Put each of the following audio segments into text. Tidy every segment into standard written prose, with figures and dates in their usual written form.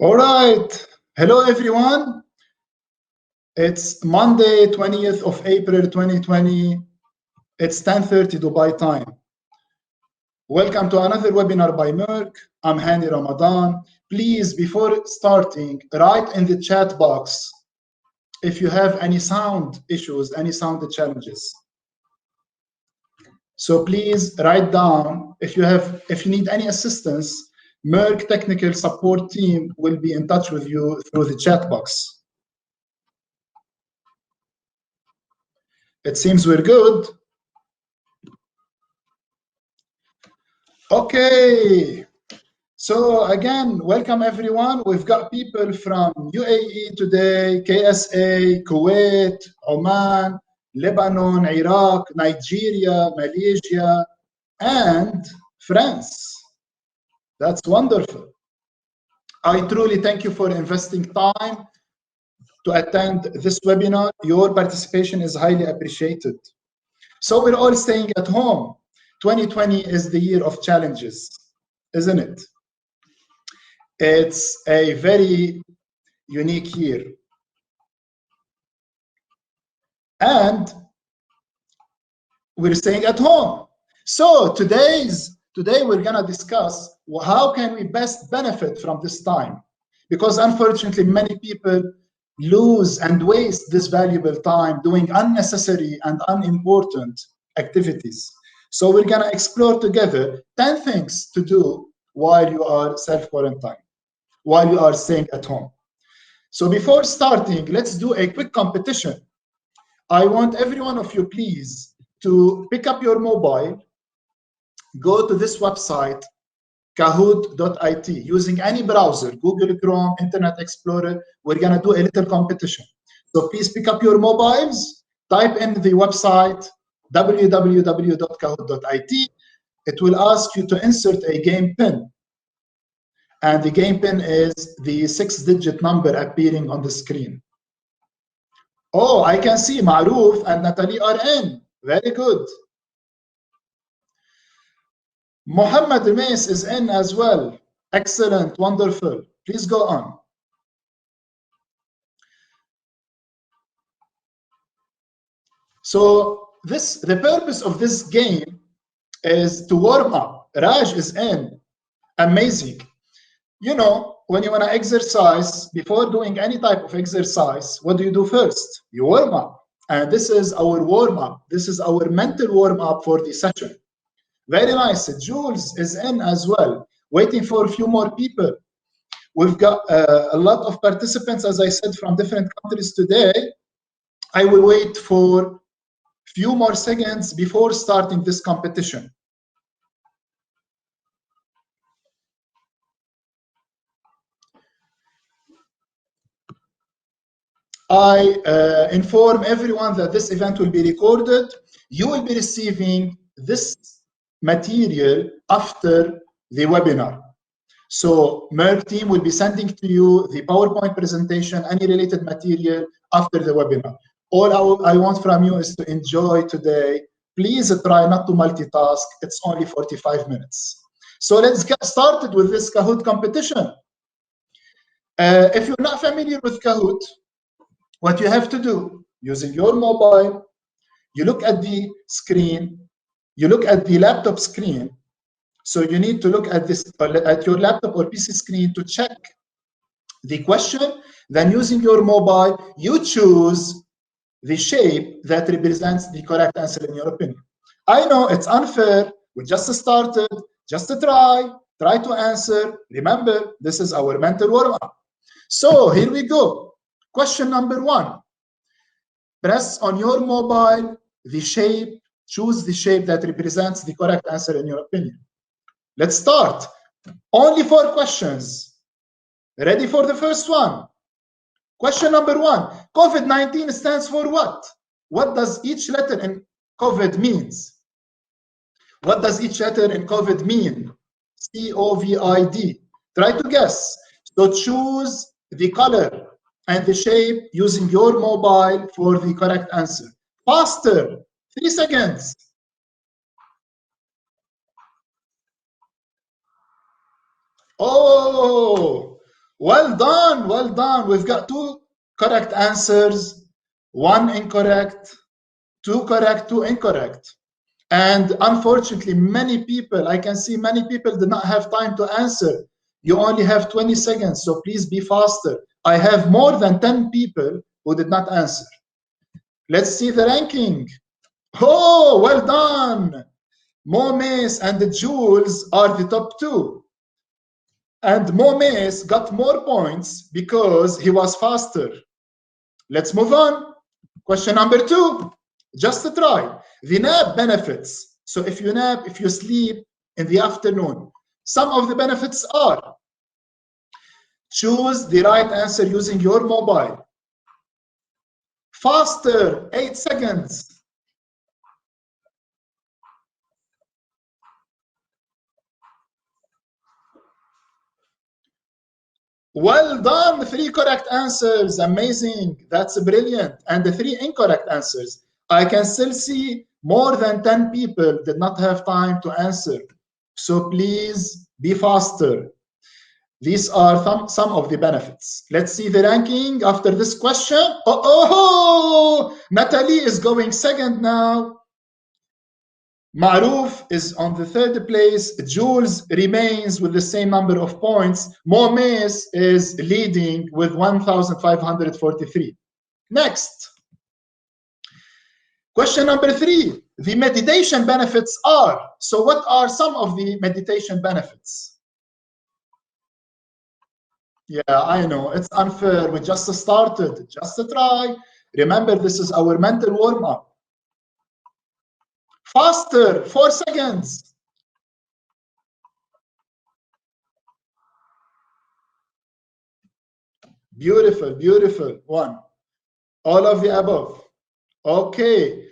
All right. Hello, everyone. It's Monday, 20th of April, 2020. It's 10:30 Dubai time. Welcome to another webinar by Meirc. I'm Hani Ramadan. Please, before starting, write in the chat box if you have any sound issues, any sound challenges. So please write down if you need any assistance. Meirc technical support team will be in touch with you through the chat box. It seems we're good. Okay. So again, welcome everyone. We've got people from UAE today, KSA, Kuwait, Oman, Lebanon, Iraq, Nigeria, Malaysia, and France. That's wonderful. I truly thank you for investing time to attend this webinar. Your participation is highly appreciated. So we're all staying at home. 2020 is the year of challenges, isn't it? It's a very unique year. And we're staying at home. So today we're gonna discuss how can we best benefit from this time? Because unfortunately, many people lose and waste this valuable time doing unnecessary and unimportant activities. So we're gonna explore together 10 things to do while you are self-quarantined, while you are staying at home. So before starting, let's do a quick competition. I want every one of you, please, to pick up your mobile, go to this website, kahoot.it, using any browser, Google Chrome, Internet Explorer. We're gonna do a little competition. So please pick up your mobiles, type in the website, www.kahoot.it. It will ask you to insert a game pin. And the game pin is the 6-digit number appearing on the screen. Oh, I can see Maruf and Natalie are in. Very good. Mohammed Meis is in as well. Excellent, wonderful. Please go on. So the purpose of this game is to warm up. Raj is in. Amazing. You know, when you want to exercise, before doing any type of exercise, what do you do first? You warm up. And this is our warm up. This is our mental warm up for the session. Very nice. Jules is in as well, waiting for a few more people. We've got a lot of participants, as I said, from different countries today. I will wait for a few more seconds before starting this competition. I inform everyone that this event will be recorded. You will be receiving this material after the webinar. So Meirc team will be sending to you the PowerPoint presentation, any related material after the webinar. All I want from you is to enjoy today. Please try not to multitask. It's only 45 minutes. So let's get started with this Kahoot competition. If you're not familiar with Kahoot, what you have to do, using your mobile, you look at the screen, you look at the laptop screen. So you need to look at this at your laptop or PC screen to check the question. Then using your mobile, you choose the shape that represents the correct answer in your opinion. I know it's unfair. We just started. Just to try to answer. Remember, this is our mental warm-up. So here we go. Question number 1. Press on your mobile the shape, choose the shape that represents the correct answer in your opinion. Let's start. Only 4 questions. Ready for the first one? Question number 1. COVID-19 stands for what? What does each letter in COVID means? What does each letter in COVID mean? COVID. Try to guess. So choose the color and the shape using your mobile for the correct answer. Faster. 3 seconds. Oh, Well done, well done. We've got 2 correct answers, 1 incorrect, 2 correct, 2 incorrect. And unfortunately, many people, I can see many people did not have time to answer. You only have 20 seconds, so please be faster. I have more than 10 people who did not answer. Let's see the ranking. Oh, well done. Momes and the Jules are the top 2. And Momes got more points because he was faster. Let's move on. Question number 2. Just to try. The nap benefits. So if you nap, if you sleep in the afternoon, some of the benefits are: choose the right answer using your mobile. Faster, 8 seconds. Well done, 3 correct answers. Amazing. That's brilliant. And the 3 incorrect answers. I can still see more than 10 people did not have time to answer. So please be faster. These are some of the benefits. Let's see the ranking after this question. Oh, Natalie is going second now. Maruf is on the 3rd place. Jules remains with the same number of points. Momes is leading with 1,543. Next. Question number 3. The meditation benefits are. So what are some of the meditation benefits? Yeah, I know. It's unfair. We just started. Just a try. Remember, this is our mental warm-up. Faster, 4 seconds. Beautiful, beautiful. 1. All of the above. Okay.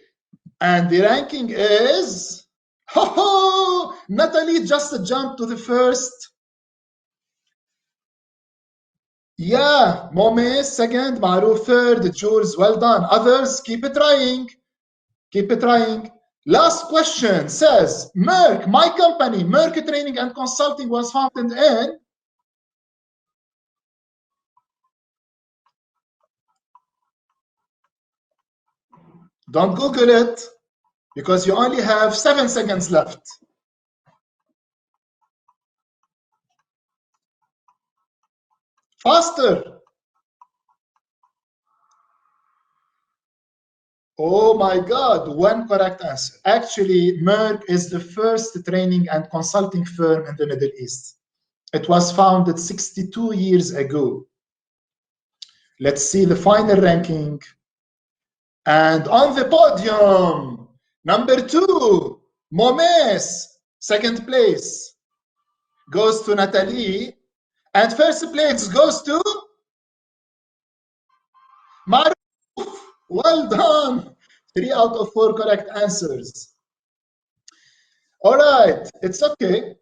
And the ranking is, Natalie just jumped to the first. Yeah, Momes second, Maruf third, Jules, well done. Others, keep it trying. Keep it trying. Last question says, Meirc, my company, Meirc Training and Consulting was founded in. Don't Google it, because you only have 7 seconds left. Faster. Oh my God, 1 correct answer. Actually, Meirc is the first training and consulting firm in the Middle East. It was founded 62 years ago. Let's see the final ranking. And on the podium, number 2, Momes, 2nd place, goes to Natalie. And 1st place goes to Maruf. Well done. 3 out of 4 correct answers. All right, it's okay.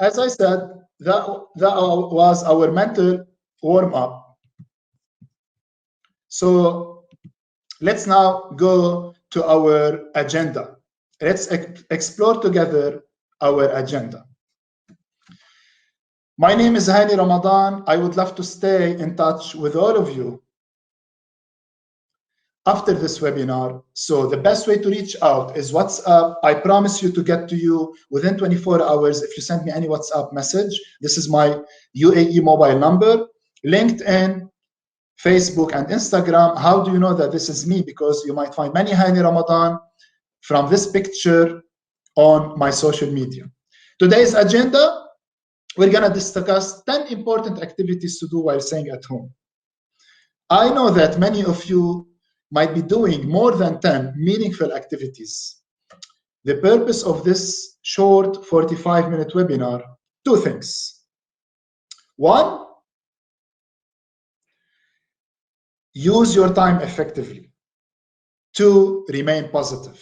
As I said, that was our mental warm-up. So let's now go to our agenda. Let's explore together our agenda. My name is Hani Ramadan. I would love to stay in touch with all of you after this webinar. So the best way to reach out is WhatsApp. I promise you to get to you within 24 hours if you send me any WhatsApp message. This is my UAE mobile number. LinkedIn, Facebook, and Instagram. How do you know that this is me? Because you might find many Hani Ramadan from this picture on my social media. Today's agenda, we're going to discuss 10 important activities to do while staying at home. I know that many of you might be doing more than 10 meaningful activities. The purpose of this short 45-minute webinar, 2 things. 1, use your time effectively. 2, remain positive.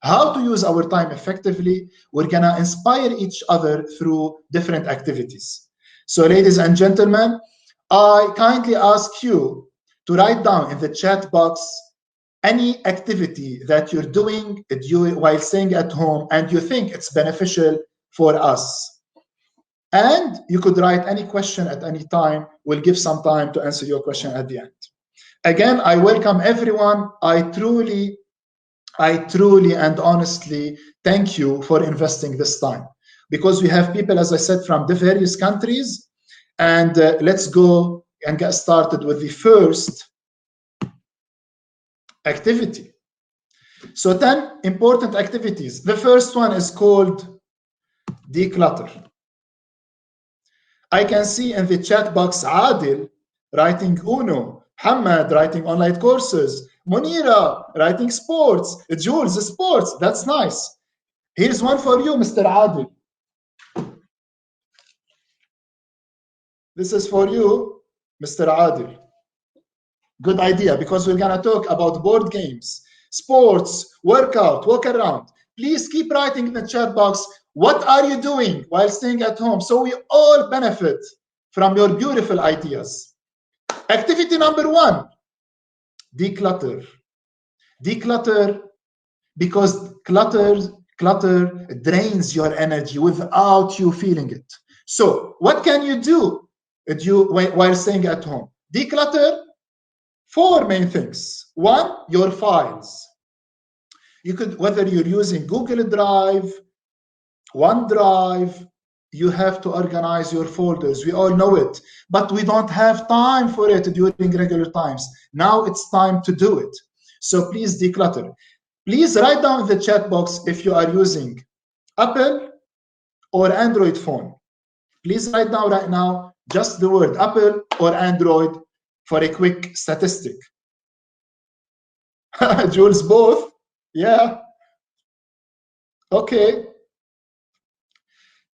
How to use our time effectively? We're gonna inspire each other through different activities. So ladies and gentlemen, I kindly ask you to write down in the chat box any activity that you're doing while staying at home and you think it's beneficial for us. And you could write any question at any time. We'll give some time to answer your question at the end. Again, I welcome everyone. I truly and honestly thank you for investing this time, because we have people, as I said, from the various countries. And let's go and get started with the first activity. So 10 important activities. The first one is called Declutter. I can see in the chat box Adil writing Uno, Hamad writing online courses, Munira writing sports, Jules sports. That's nice. Here's one for you, Mr. Adil. This is for you, Mr. Adil. Good idea, because we're going to talk about board games, sports, workout, walk around. Please keep writing in the chat box, what are you doing while staying at home? So we all benefit from your beautiful ideas. Activity number 1, declutter. Declutter, because clutter drains your energy without you feeling it. So what can you do while staying at home? Declutter 4 main things. 1, your files. You could, whether you're using Google Drive, OneDrive, you have to organize your folders. We all know it, but we don't have time for it during regular times. Now it's time to do it. So please declutter. Please write down in the chat box if you are using Apple or Android phone. Please write down right now just the word Apple or Android for a quick statistic. Jules, both? Yeah. Okay.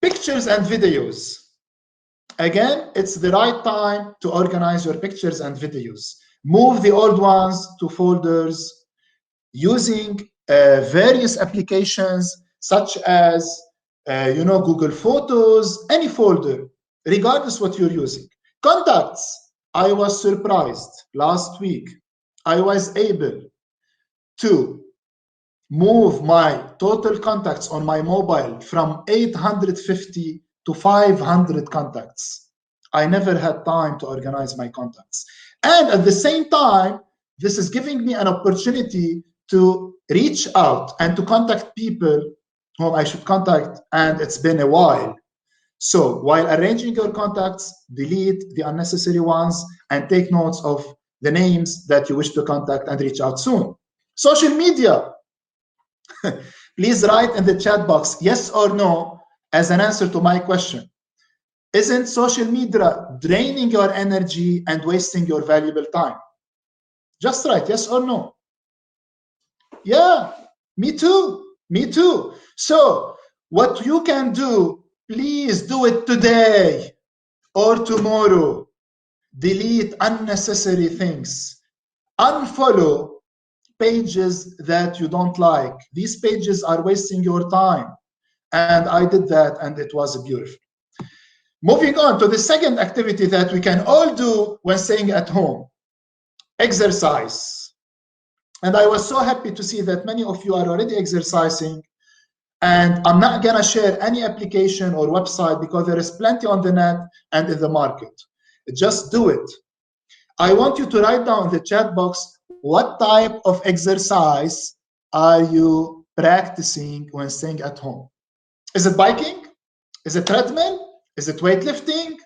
Pictures and videos. Again, it's the right time to organize your pictures and videos. Move the old ones to folders using various applications such as Google Photos, any folder, regardless what you're using. Contacts. I was surprised last week. I was able to move my total contacts on my mobile from 850 to 500 contacts. I never had time to organize my contacts. And at the same time, this is giving me an opportunity to reach out and to contact people whom I should contact, and it's been a while. So while arranging your contacts, delete the unnecessary ones and take notes of the names that you wish to contact and reach out soon. Social media. Please write in the chat box yes or no as an answer to my question. Isn't social media draining your energy and wasting your valuable time? Just write yes or no. Yeah, me too. Me too. So what you can do, please do it today or tomorrow. Delete unnecessary things. Unfollow pages that you don't like. These pages are wasting your time. And I did that, and it was beautiful. Moving on to the second activity that we can all do when staying at home, exercise. And I was so happy to see that many of you are already exercising. And I'm not going to share any application or website because there is plenty on the net and in the market. Just do it. I want you to write down in the chat box, what type of exercise are you practicing when staying at home? Is it biking? Is it treadmill? Is it weightlifting?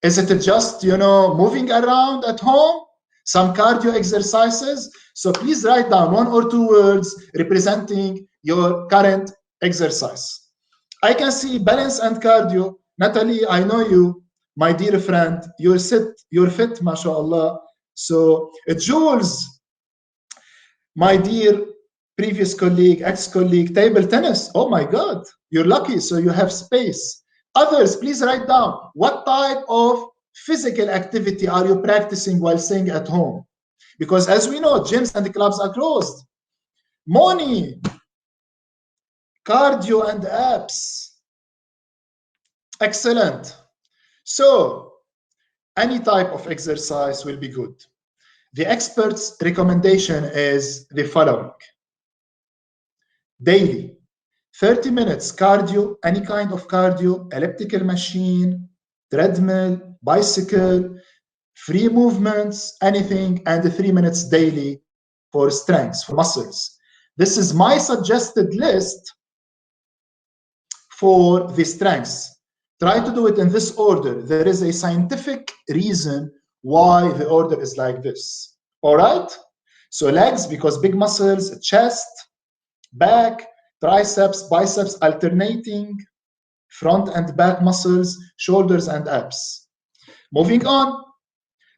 Is it just, moving around at home? Some cardio exercises? So please write down 1 or 2 words representing your current exercise. I can see balance and cardio. Natalie, I know you, my dear friend. You're fit, mashallah. So Jules, my dear previous colleague, ex-colleague, table tennis. Oh my God, you're lucky. So you have space. Others, please write down what type of physical activity are you practicing while staying at home? Because as we know, gyms and clubs are closed. Moni, cardio and abs. Excellent. So any type of exercise will be good. The expert's recommendation is the following. Daily, 30 minutes cardio, any kind of cardio, elliptical machine, treadmill, bicycle, free movements, anything, and 3 minutes daily for strengths, for muscles. This is my suggested list for the strengths. Try to do it in this order. There is a scientific reason why the order is like this. All right? So legs, because big muscles, chest, back, triceps, biceps alternating, front and back muscles, shoulders and abs. Moving on.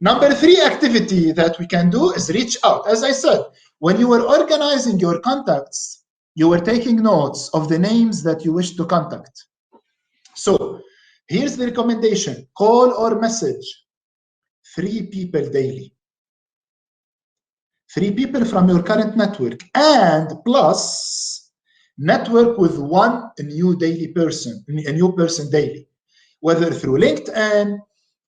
Number 3 activity that we can do is reach out. As I said, when you were organizing your contacts, you were taking notes of the names that you wish to contact. So here's the recommendation. Call or message 3 people daily. 3 people from your current network, and plus network with one new person daily, whether through LinkedIn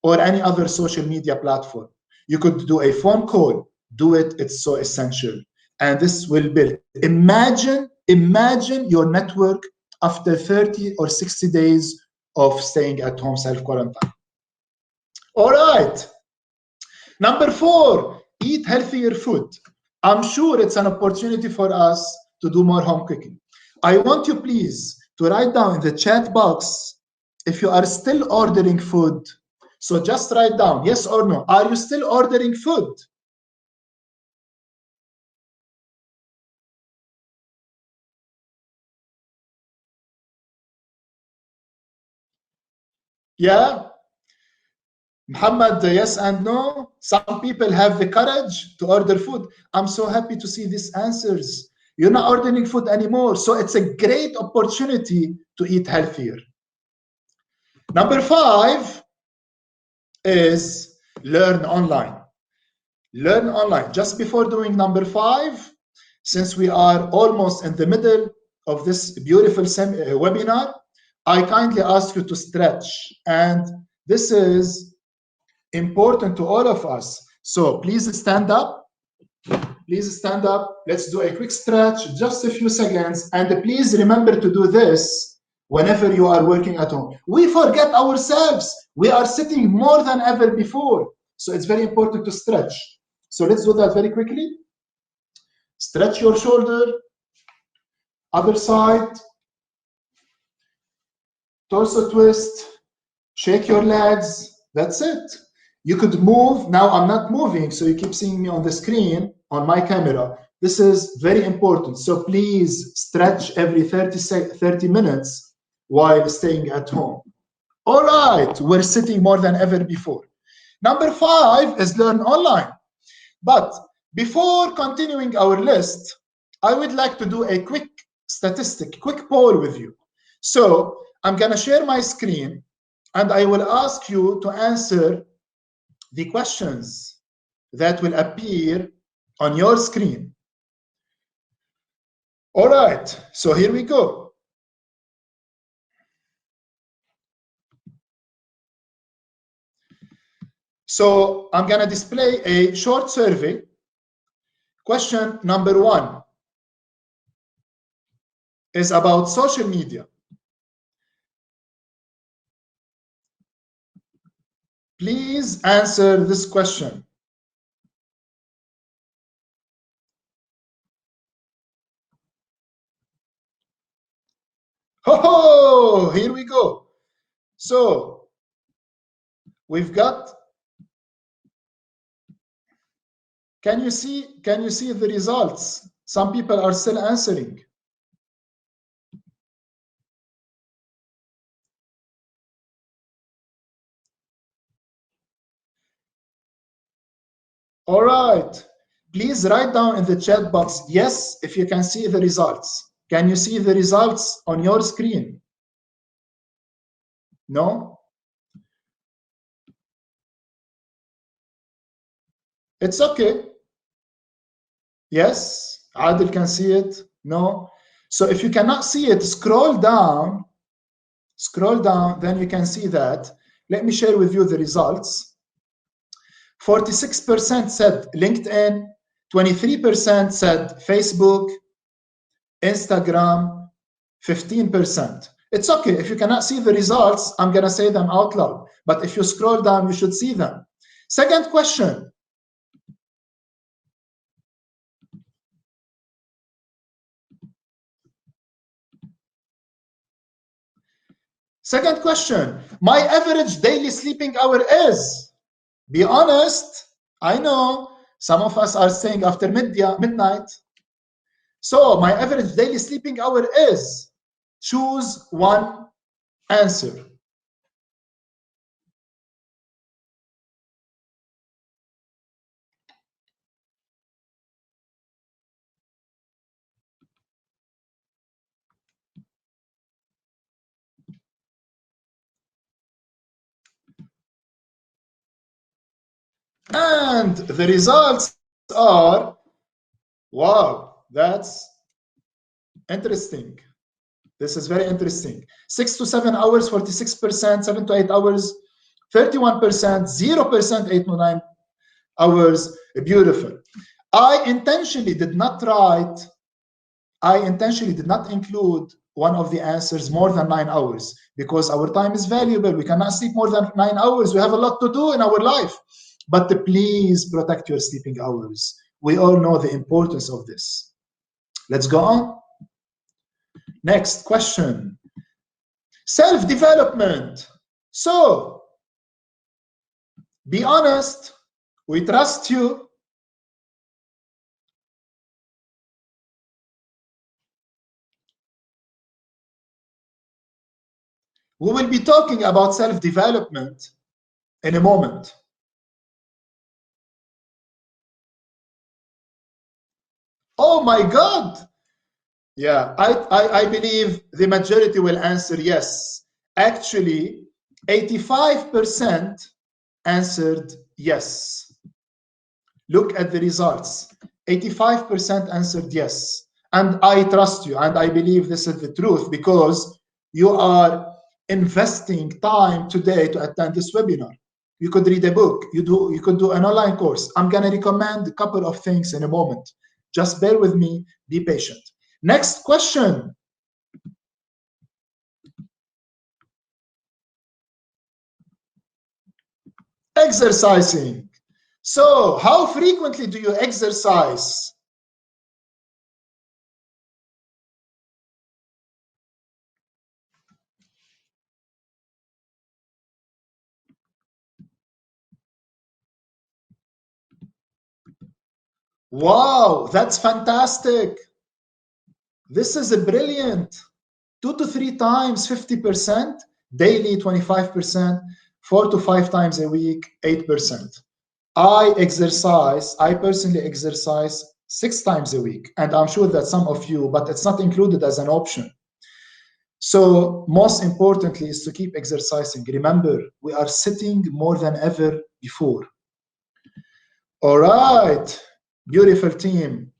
or any other social media platform. You could do a phone call. Do it. It's so essential. And this will build. Imagine your network after 30 or 60 days of staying at home self-quarantine. All right. Number 4, eat healthier food. I'm sure it's an opportunity for us to do more home cooking. I want you, please, to write down in the chat box if you are still ordering food. So just write down, yes or no. Are you still ordering food? Yeah? Muhammad, yes and no. Some people have the courage to order food. I'm so happy to see these answers. You're not ordering food anymore. So it's a great opportunity to eat healthier. Number 5 is learn online. Learn online. Just before doing number 5, since we are almost in the middle of this beautiful webinar, I kindly ask you to stretch. And this is important to all of us. So please stand up. Please stand up. Let's do a quick stretch, just a few seconds. And please remember to do this whenever you are working at home. We forget ourselves. We are sitting more than ever before. So it's very important to stretch. So let's do that very quickly. Stretch your shoulder. Other side. Torso twist. Shake your legs. That's it. You could move. Now I'm not moving, so you keep seeing me on the screen on my camera. This is very important. So please stretch every 30 minutes while staying at home. All right, we're sitting more than ever before. Number 5 is learn online. But before continuing our list, I would like to do a quick quick poll with you. So I'm going to share my screen, and I will ask you to answer the questions that will appear on your screen. All right, so here we go. So I'm going to display a short survey. Question number 1 is about social media. Please answer this question. Oh, here we go. So we've got, can you see the results? Some people are still answering. All right, please write down in the chat box, yes, if you can see the results. Can you see the results on your screen? No? It's okay. Yes, Adil can see it. No? So if you cannot see it, scroll down, then you can see that. Let me share with you the results. 46% said LinkedIn, 23% said Facebook, Instagram, 15%. It's okay. If you cannot see the results, I'm going to say them out loud. But if you scroll down, you should see them. Second question. Second question. My average daily sleeping hour is? Be honest. I know some of us are saying after midnight. So my average daily sleeping hour is? Choose one answer. And the results are, wow, that's interesting. This is very interesting. 6 to 7 hours, 46%, 7 to 8 hours, 31%, 0%, 8 to 9 hours. Beautiful. I intentionally did not include one of the answers more than 9 hours because our time is valuable. We cannot sleep more than 9 hours. We have a lot to do in our life. But please protect your sleeping hours. We all know the importance of this. Let's go on. Next question. Self-development. So, be honest. We trust you. We will be talking about self-development in a moment. Oh my God. Yeah, I believe the majority will answer yes. Actually, 85% answered yes. Look at the results. 85% answered yes. And I trust you, and I believe this is the truth because you are investing time today to attend this webinar. You could read a book. You could do an online course. I'm going to recommend a couple of things in a moment. Just bear with me. Be patient. Next question. Exercising. So, how frequently do you exercise? Wow, that's fantastic. This is brilliant. 2 to 3 times, 50%, daily 25%, 4 to 5 times a week, 8%. I personally exercise 6 times a week, and I'm sure that some of you, but it's not included as an option. So most importantly is to keep exercising. Remember, we are sitting more than ever before. All right, beautiful team.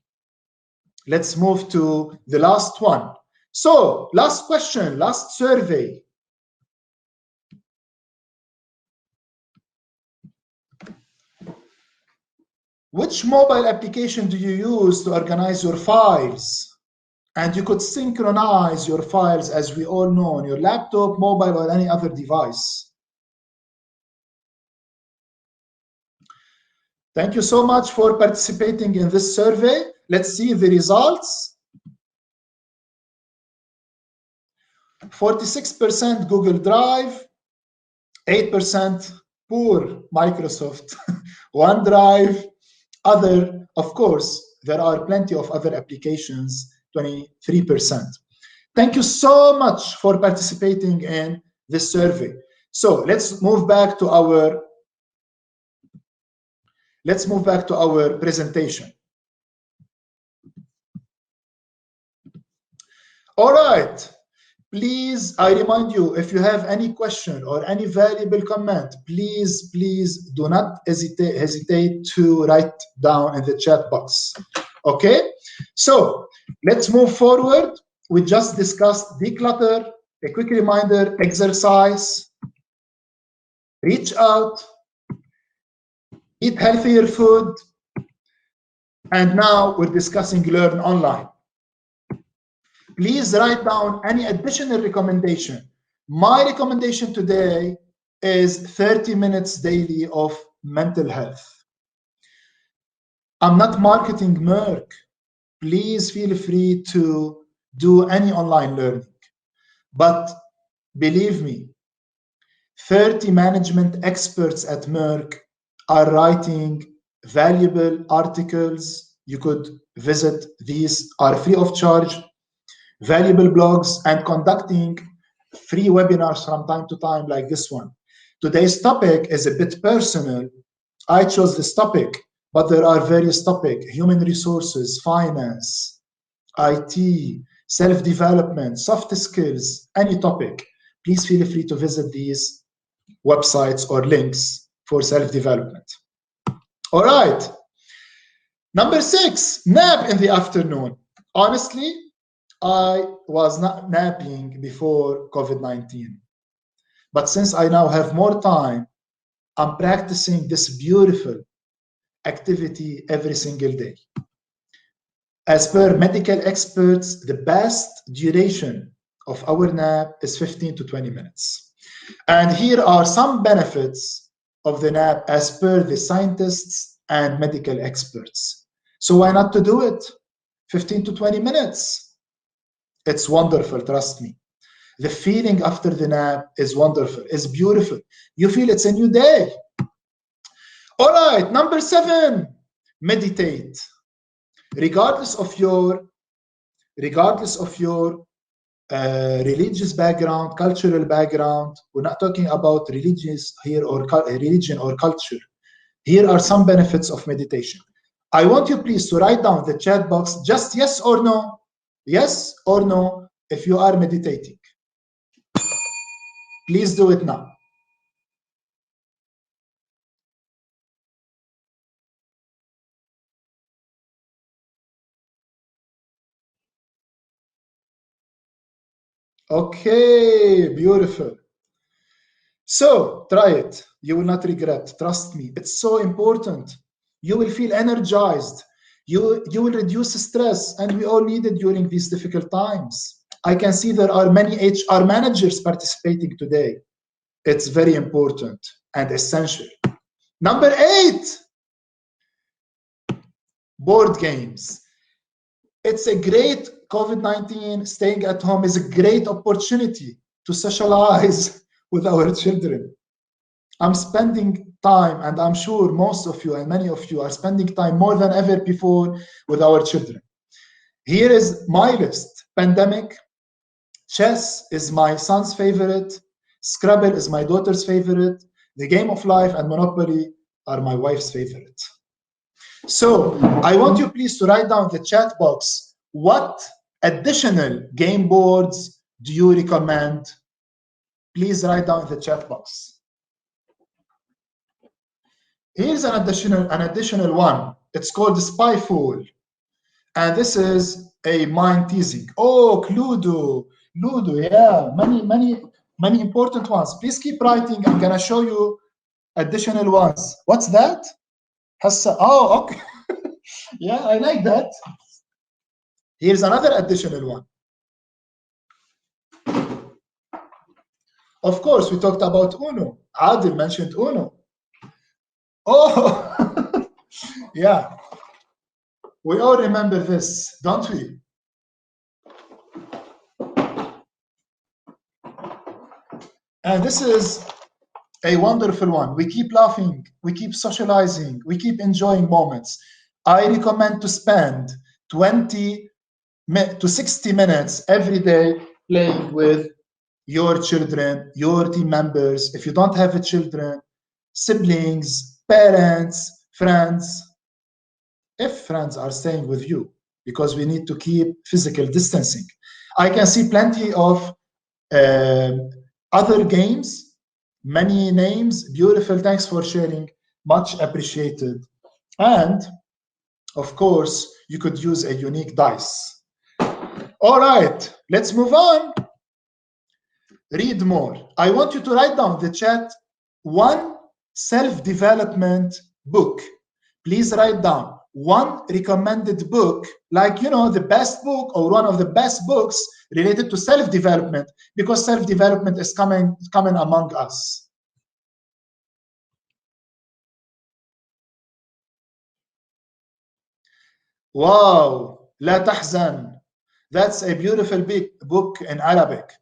Let's move to the last one. So last question, last survey. Which mobile application do you use to organize your files? And you could synchronize your files, as we all know, on your laptop, mobile, or any other device. Thank you so much for participating in this survey. Let's see the results. 46% Google Drive, 8% poor Microsoft OneDrive. Other, of course, there are plenty of other applications, 23%. Thank you so much for participating in this survey. So let's move back to our presentation. All right. Please, I remind you, if you have any question or any valuable comment, please do not hesitate to write down in the chat box. Okay? So let's move forward. We just discussed declutter, a quick reminder, exercise, reach out, eat healthier food, and now we're discussing learn online. Please write down any additional recommendation. My recommendation today is 30 minutes daily of mental health. I'm not marketing Meirc. Please feel free to do any online learning. But believe me, 30 management experts at Meirc are writing valuable articles. You could visit, these are free of charge, valuable blogs, and conducting free webinars from time to time like this one. Today's topic is a bit personal. I chose this topic, but there are various topics: human resources, finance, IT, self-development, soft skills, any topic. Please feel free to visit these websites or links for self-development. All right. Number 6, nap in the afternoon. Honestly, I was not napping before COVID-19. But since I now have more time, I'm practicing this beautiful activity every single day. As per medical experts, the best duration of our nap is 15 to 20 minutes. And here are some benefits of the nap as per the scientists and medical experts. So why not to do it? 15 to 20 minutes. It's wonderful, trust me. The feeling after the nap is wonderful, it's beautiful. You feel it's a new day. All right, number 7, meditate. Regardless of your religious background, cultural background, we're not talking about religious here or religion or culture. Here are some benefits of meditation. I want you please to write down the chat box just yes or no, yes or no, if you are meditating. Please do it now. Okay, beautiful. So try it. You will not regret. Trust me. It's so important. You will feel energized. You will reduce stress, and we all need it during these difficult times. I can see there are many HR managers participating today. It's very important and essential. Number 8, board games. It's a great COVID-19, staying at home is a great opportunity to socialize with our children. I'm spending time, and I'm sure most of you and many of you are spending time more than ever before with our children. Here is my list. Pandemic, chess is my son's favorite, Scrabble is my daughter's favorite, the Game of Life and Monopoly are my wife's favorite. So I want you please to write down the chat box. What additional game boards do you recommend? Please write down in the chat box. Here's an additional one. It's called Spyfall. And this is a mind teasing. Oh, Cluedo, yeah, many important ones. Please keep writing. I'm gonna show you additional ones. What's that? Oh, okay. Yeah, I like that. Here's another additional one. Of course, we talked about Uno. Adil mentioned Uno. Oh, yeah. We all remember this, don't we? And this is a wonderful one. We keep laughing, we keep socializing, we keep enjoying moments. I recommend to spend 20 to 60 minutes every day playing with your children, your team members. If you don't have children, siblings, parents, friends, if friends are staying with you, because we need to keep physical distancing. I can see plenty of other games, many names, beautiful, thanks for sharing, much appreciated. And of course, you could use a unique dice. All right, let's move on. Read more. I want you to write down the chat one self-development book. Please write down one recommended book, like, you know, the best book or one of the best books related to self-development, because self-development is coming among us. Wow, لا تحزن. That's a beautiful big book in Arabic.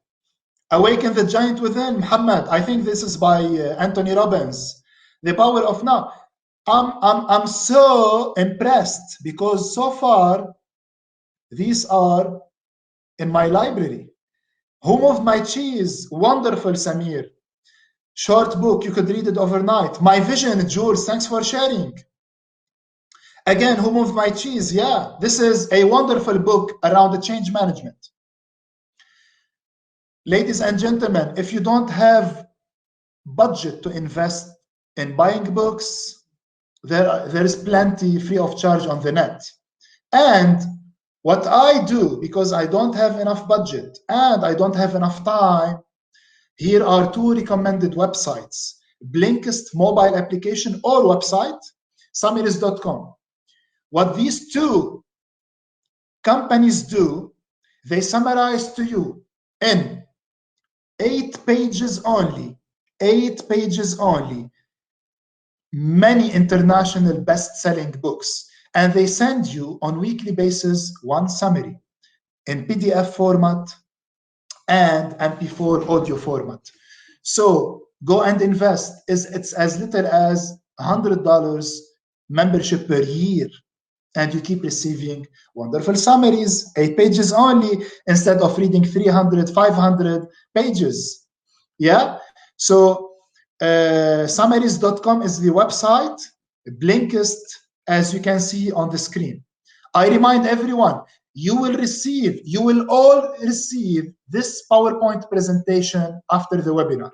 Awaken the Giant Within, Muhammad. I think this is by Anthony Robbins. The Power of Now. I'm so impressed because so far these are in my library. Who Moved My Cheese? Wonderful, Samir. Short book, you could read it overnight. My Vision, Jules, thanks for sharing. Again, Who Moved My Cheese? Yeah, this is a wonderful book around the change management. Ladies and gentlemen, if you don't have budget to invest in buying books, there is plenty free of charge on the net. And what I do, because I don't have enough budget and I don't have enough time, here are two recommended websites: Blinkist mobile application or website, summiris.com. What these two companies do, they summarize to you in 8 pages only, 8 pages only, many international best-selling books, and they send you on weekly basis one summary in PDF format and MP4 audio format. So go and invest. It's as little as $100 membership per year, and you keep receiving wonderful summaries, 8 pages only, instead of reading 300, 500 pages. Yeah. So summaries.com is the website. Blinkist, as you can see on the screen. I remind everyone, you will all receive this PowerPoint presentation after the webinar.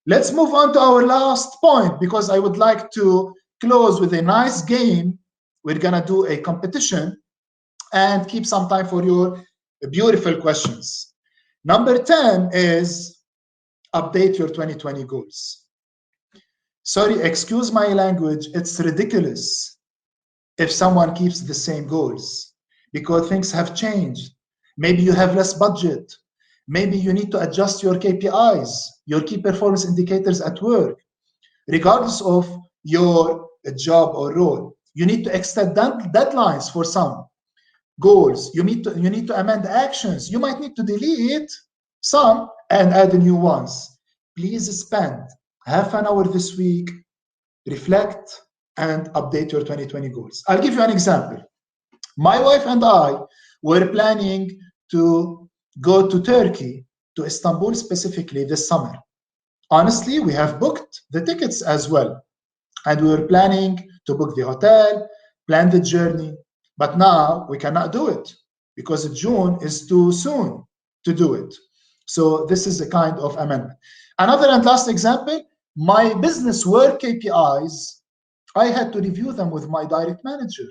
Let's move on to our last point, because I would like to close with a nice game. We're gonna do a competition and keep some time for your beautiful questions. Number 10 is update your 2020 goals. Sorry, excuse my language, it's ridiculous if someone keeps the same goals, because things have changed. Maybe you have less budget. Maybe you need to adjust your KPIs, your key performance indicators at work. Regardless of your job or role, you need to extend deadlines for some goals. You need to amend actions. You might need to delete some and add new ones. Please spend half an hour this week, reflect, and update your 2020 goals. I'll give you an example. My wife and I were planning to go to Turkey, to Istanbul specifically, this summer. Honestly, we have booked the tickets as well. And we were planning to book the hotel, plan the journey. But now we cannot do it because June is too soon to do it. So this is a kind of amendment. Another and last example, my business work KPIs, I had to review them with my direct manager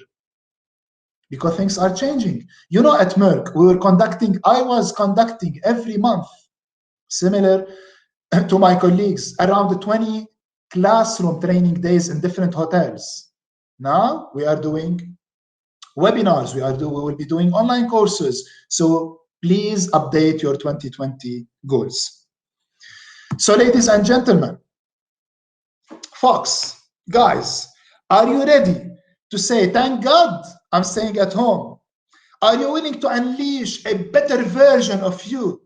because things are changing. You know, at Meirc, I was conducting every month, similar to my colleagues, around 20 classroom training days in different hotels. Now we are doing webinars, we will be doing online courses. So please update your 2020 goals. So ladies and gentlemen, folks, guys, are you ready to say, thank God I'm staying at home? Are you willing to unleash a better version of you?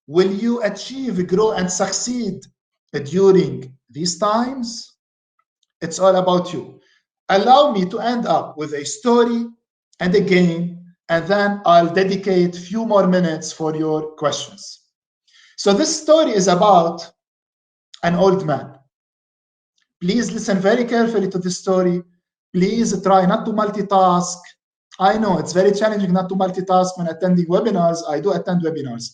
Will you achieve, grow, and succeed during these times? It's all about you. Allow me to end up with a story and a game, and then I'll dedicate a few more minutes for your questions. So this story is about an old man. Please listen very carefully to this story. Please try not to multitask. I know it's very challenging not to multitask when attending webinars. I do attend webinars,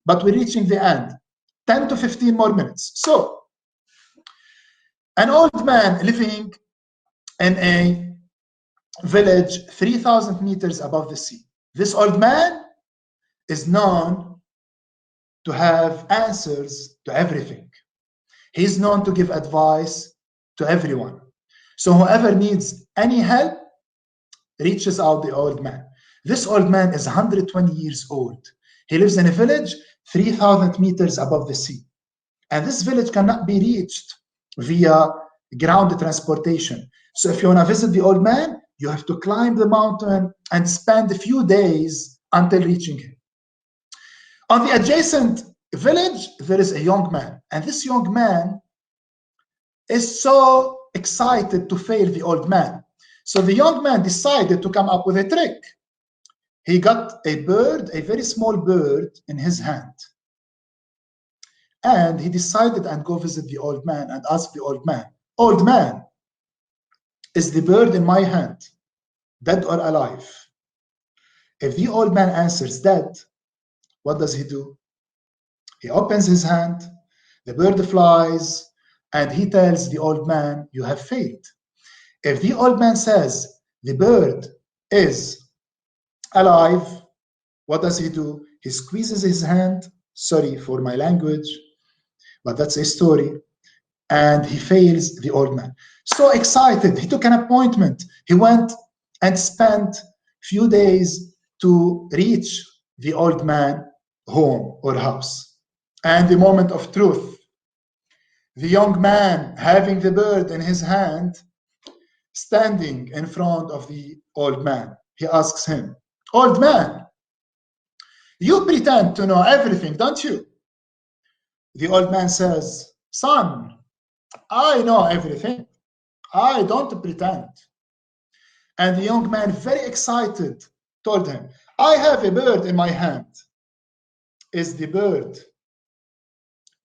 but we're reaching the end. 10 to 15 more minutes. So, an old man living in a village 3,000 meters above the sea. This old man is known to have answers to everything. He's known to give advice to everyone. So whoever needs any help reaches out the old man. This old man is 120 years old. He lives in a village 3,000 meters above the sea. And this village cannot be reached via ground transportation. So if you want to visit the old man, you have to climb the mountain and spend a few days until reaching him. On the adjacent village, there is a young man. And this young man is so excited to fail the old man. So the young man decided to come up with a trick. He got a bird, a very small bird, in his hand. And he decided and go visit the old man and ask the old man, is the bird in my hand dead or alive? If the old man answers dead, what does he do? He opens his hand, the bird flies, and he tells the old man, you have failed. If the old man says the bird is alive, what does he do? He squeezes his hand, sorry for my language, but that's a story, and he fails the old man. So excited, he took an appointment. He went and spent a few days to reach the old man home or house. And the moment of truth, the young man having the bird in his hand, standing in front of the old man. He asks him, old man, you pretend to know everything, don't you? The old man says, son, I know everything. I don't pretend. And the young man, very excited, told him, I have a bird in my hand. Is the bird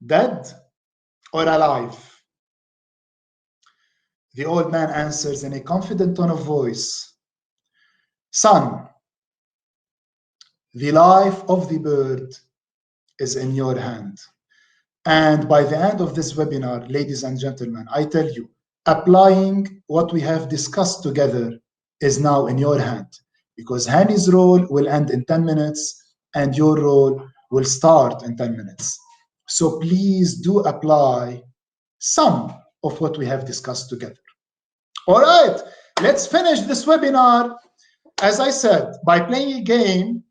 dead or alive? The old man answers in a confident tone of voice, son, the life of the bird is in your hand. And by the end of this webinar, ladies and gentlemen, I tell you, applying what we have discussed together is now in your hand, because Hani's role will end in 10 minutes and your role will start in 10 minutes. So please do apply some of what we have discussed together. All right, let's finish this webinar, as I said, by playing a game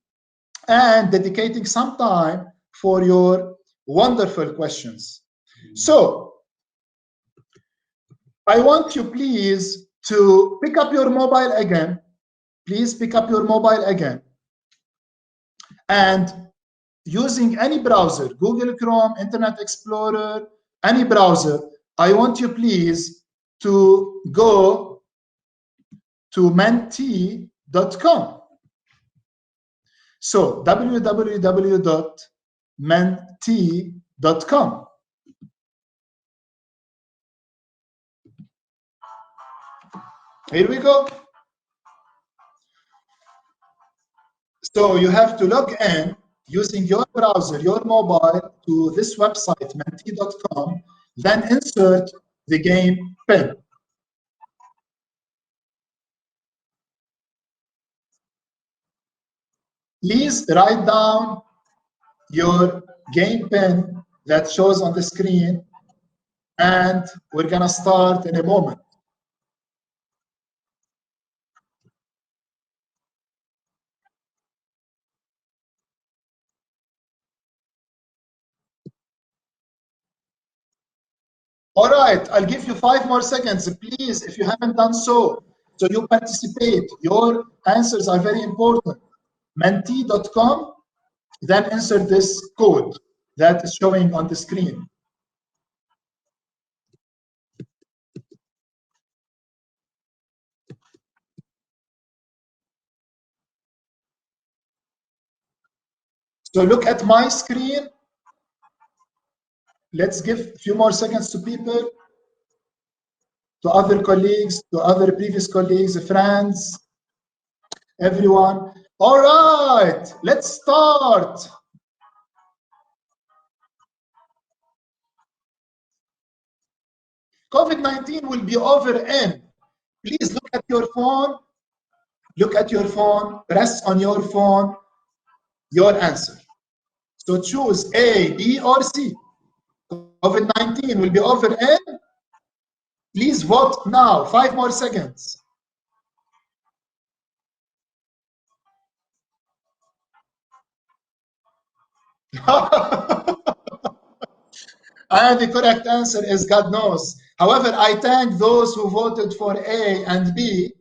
and dedicating some time for your wonderful questions. So I want you please to pick up your mobile again. Please pick up your mobile again. And using any browser, Google Chrome, Internet Explorer, any browser, I want you please to go to mentee.com. So www.mentee.com. Here we go. So you have to log in using your browser, your mobile, to this website, mentee.com, then insert the game pin. Please write down your game pin that shows on the screen, and we're gonna start in a moment. All right, I'll give you 5 more seconds. Please, if you haven't done so, so you participate. Your answers are very important. Mentee.com, then insert this code that is showing on the screen. So look at my screen. Let's give a few more seconds to people, to other colleagues, to other previous colleagues, friends, everyone. All right, let's start. COVID-19 will be over in. Please look at your phone. Look at your phone. Press on your phone your answer. So choose A, B, or C. COVID-19 will be over in Please vote now. 5 more seconds. And the correct answer is God knows. However, I thank those who voted for A and B.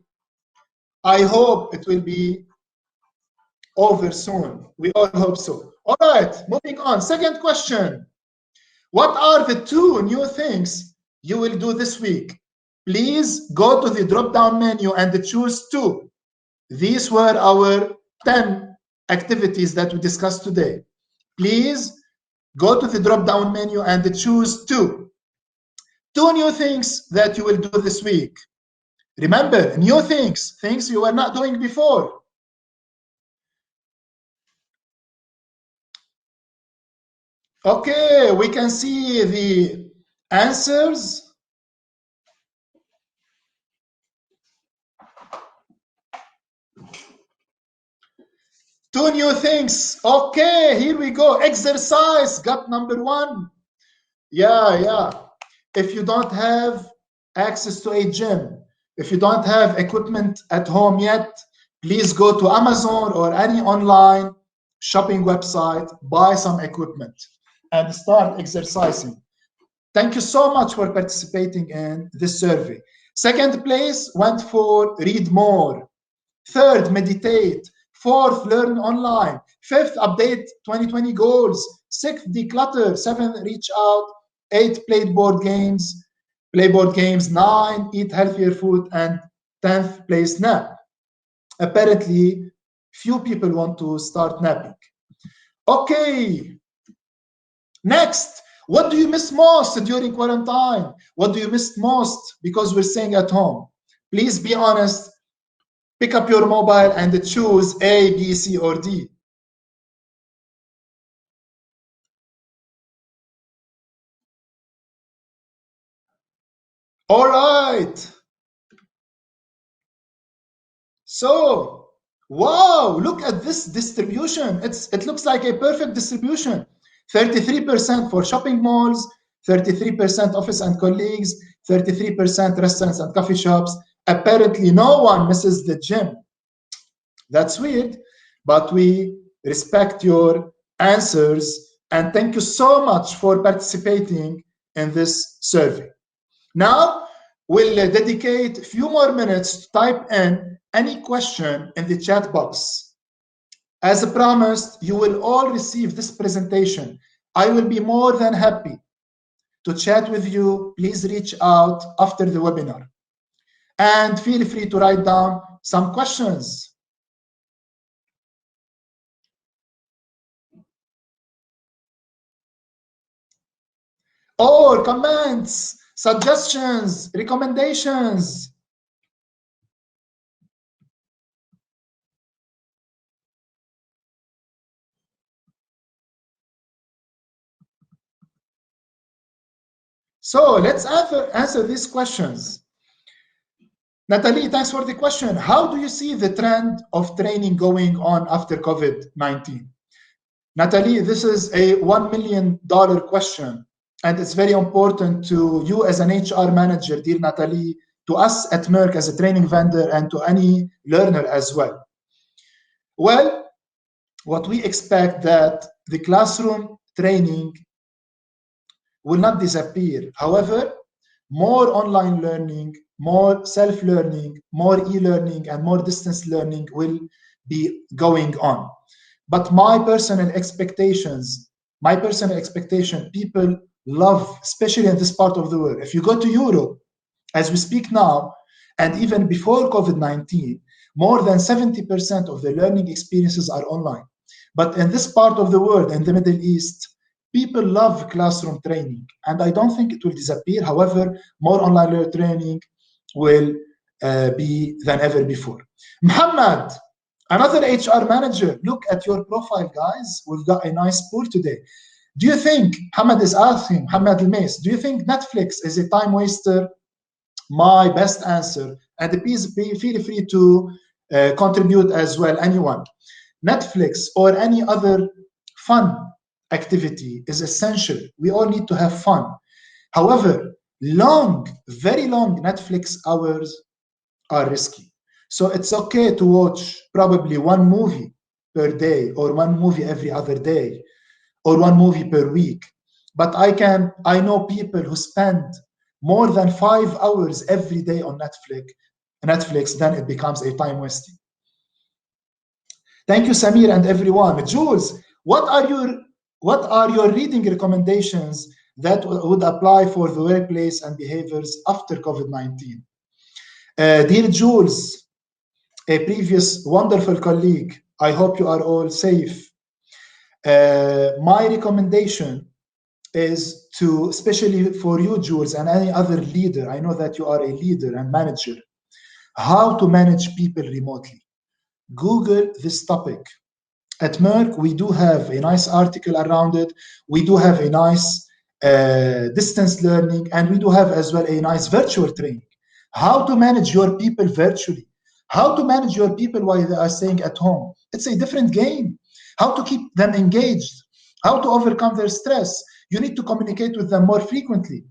I hope it will be over soon. We all hope so. All right, moving on. Second question. What are the 2 new things you will do this week? Please go to the drop-down menu and choose 2. These were our 10 activities that we discussed today. Please go to the drop-down menu and choose 2. 2 new things that you will do this week. Remember, new things, things you were not doing before. Okay, we can see the answers. Two new things. Okay, here we go. Exercise got number 1. Yeah. If you don't have access to a gym, if you don't have equipment at home yet, please go to Amazon or any online shopping website, buy some equipment and start exercising. Thank you so much for participating in this survey. Second place went for read more. Third, meditate. Fourth, learn online. Fifth, update 2020 goals. Sixth, declutter. Seventh, reach out. Eight, play board games. 9, eat healthier food. And 10th, place nap. Apparently, few people want to start napping. Okay. Next, what do you miss most during quarantine? What do you miss most because we're staying at home? Please be honest. Pick up your mobile and choose A, B, C, or D. All right. So, wow, look at this distribution. It looks like a perfect distribution. 33% for shopping malls, 33% office and colleagues, 33% restaurants and coffee shops. Apparently, no one misses the gym. That's weird, but we respect your answers and thank you so much for participating in this survey. Now, we'll dedicate a few more minutes to type in any question in the chat box. As promised, you will all receive this presentation. I will be more than happy to chat with you. Please reach out after the webinar. And feel free to write down some questions. Or comments, suggestions, recommendations. So let's answer these questions. Natalie, thanks for the question. How do you see the trend of training going on after COVID-19? Natalie, this is a $1 million question, and it's very important to you as an HR manager, dear Natalie, to us at Meirc as a training vendor, and to any learner as well. Well, what we expect that the classroom training will not disappear. However, more online learning, more self-learning, more e-learning, and more distance learning will be going on. But my personal expectation, people love, especially in this part of the world. If you go to Europe, as we speak now, and even before COVID-19, more than 70% of the learning experiences are online. But in this part of the world, in the Middle East, people love classroom training, and I don't think it will disappear. However, more online training will be than ever before. Muhammad, another HR manager, look at your profile, guys. We've got a nice pool today. Do you think, Hamad is asking, Hamad Al-Mais, do you think Netflix is a time waster? My best answer, and please feel free to contribute as well, anyone. Netflix or any other fun activity is essential. We all need to have fun. However, very long Netflix hours are risky. So it's okay to watch probably one movie per day, or one movie every other day, or one movie per week. But I know people who spend more than 5 hours every day on Netflix, then it becomes a time wasting. Thank you, Samir, and everyone. Jules, what are your reading recommendations that would apply for the workplace and behaviors after COVID-19? Dear Jules, a previous wonderful colleague, I hope you are all safe. My recommendation is to, especially for you, Jules, and any other leader, I know that you are a leader and manager, how to manage people remotely. Google this topic. At Meirc, we do have a nice article around it. We do have a nice distance learning, and we do have as well a nice virtual training. How to manage your people virtually. How to manage your people while they are staying at home. It's a different game. How to keep them engaged. How to overcome their stress. You need to communicate with them more frequently.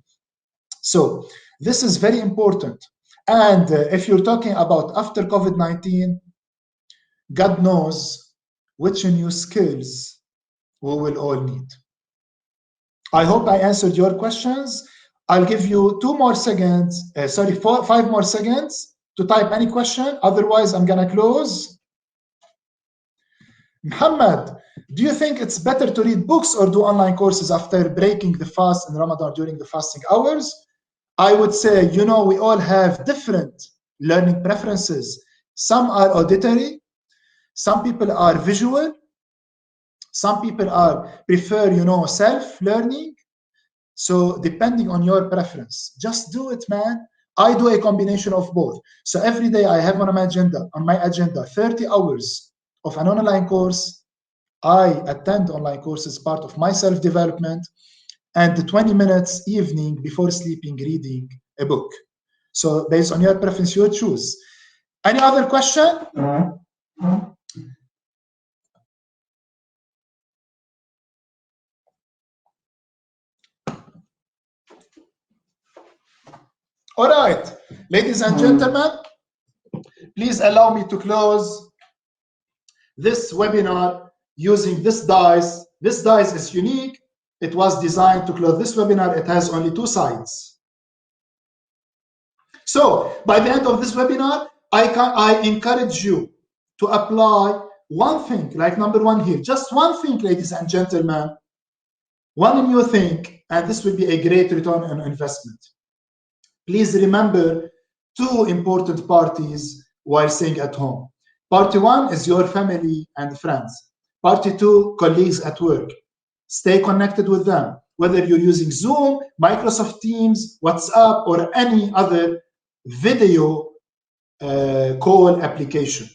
So this is very important. And if you're talking about after COVID-19, God knows which new skills we will all need. I hope I answered your questions. I'll give you 5 more seconds to type any question. Otherwise, I'm going to close. Muhammad, do you think it's better to read books or do online courses after breaking the fast in Ramadan during the fasting hours? I would say, we all have different learning preferences. Some are auditory. Some people are visual. Some people prefer, self-learning. So depending on your preference, just do it, man. I do a combination of both. So every day I have on my agenda 30 hours of an online course. I attend online courses, part of my self-development, and the 20 minutes evening before sleeping, reading a book. So based on your preference, you choose. Any other question? All right, ladies and gentlemen, please allow me to close this webinar using this dice. This dice is unique. It was designed to close this webinar. It has only 2 sides. So by the end of this webinar, I encourage you to apply one thing, like number 1 here, just one thing, ladies and gentlemen, one new thing, and this will be a great return on investment. Please remember 2 important parties while staying at home. Party 1 is your family and friends. Party 2, colleagues at work. Stay connected with them, whether you're using Zoom, Microsoft Teams, WhatsApp, or any other video call application.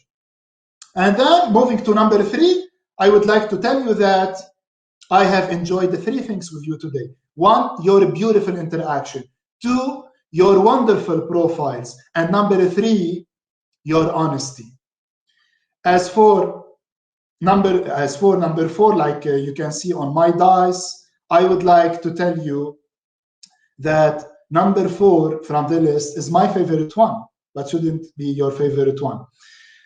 And then moving to number 3, I would like to tell you that I have enjoyed the 3 things with you today. 1, your beautiful interaction. 2, your wonderful profiles. And number 3, your honesty. As for number 4, like you can see on my dice, I would like to tell you that number 4 from the list is my favorite one, but shouldn't be your favorite one.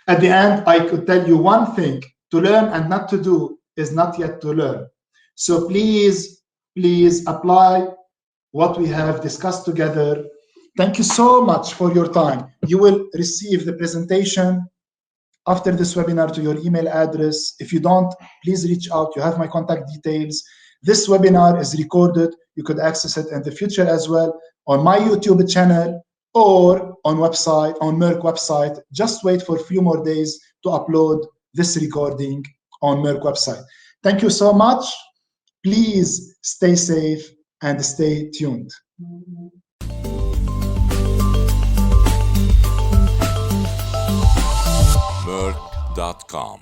At the end, I could tell you one thing: to learn and not to do is not yet to learn. So please apply what we have discussed together. Thank you so much for your time. You will receive the presentation after this webinar to your email address. If you don't, please reach out. You have my contact details. This webinar is recorded. You could access it in the future as well on my YouTube channel or on Meirc website. Just wait for a few more days to upload this recording on Meirc website. Thank you so much. Please stay safe and stay tuned. Meirc.com